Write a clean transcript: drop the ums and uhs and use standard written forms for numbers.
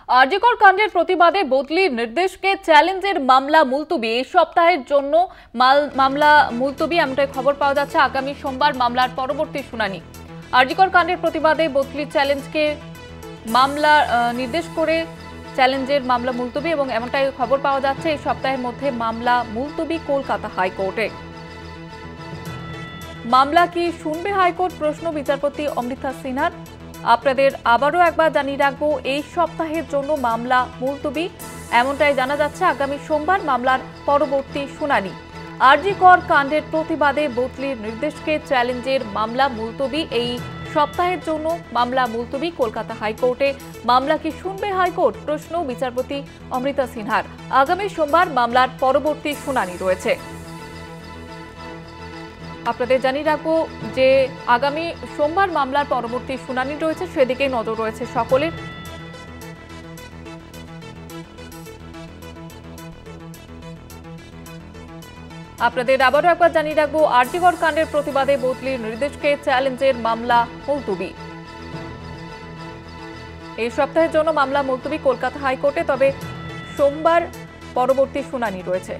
আরজিকর কাণ্ডের প্রতিবাদে বদলির নির্দেশকে চ্যালেঞ্জের মামলা মুলতবি। এই সপ্তাহের জন্য মামলা মুলতবি, এমনটাই খবর পাওয়া যাচ্ছে। আগামী সোমবার মামলার পরবর্তী শুনানি। আরজিকর কাণ্ডের প্রতিবাদে বদলির চ্যালেঞ্জকে মামলা নির্দেশ করে চ্যালেঞ্জের মামলা মুলতবি এবং এমনটাই খবর পাওয়া যাচ্ছে এই সপ্তাহের মধ্যে মামলা মুলতবি কলকাতা হাইকোর্টে। মামলা কি শুনবে হাইকোর্ট, প্রশ্ন বিচারপতি অমৃতা সিনহার। আপনাদের আবারও একবার জানিয়ে রাখবো, এই সপ্তাহের জন্য মামলা মুলতবি, এমনটাই জানা যাচ্ছে। আগামী সোমবার মামলার পরবর্তী শুনানি। আরজিকর কাণ্ডের প্রতিবাদে বদলির নির্দেশকে চ্যালেঞ্জের মামলা মুলতবি। এই সপ্তাহের জন্য মামলা মুলতবি কলকাতা হাইকোর্টে। মামলা কি শুনবে হাইকোর্ট, প্রশ্ন বিচারপতি অমৃতা সিনহার। আগামী সোমবার মামলার পরবর্তী শুনানি রয়েছে। আপনাদের জানিয়ে রাখবো যে আগামী সোমবার মামলার পরবর্তী শুনানি রয়েছে, সেদিকেই নজর রয়েছে সকলের। আপনাদের আবারও একবার জানিয়ে রাখবো, আরজিকর কাণ্ডের প্রতিবাদে বদলির নির্দেশকে চ্যালেঞ্জের মামলা মুলতবি। এই সপ্তাহের জন্য মামলা মুলতবি কলকাতা হাইকোর্টে, তবে সোমবার পরবর্তী শুনানি রয়েছে।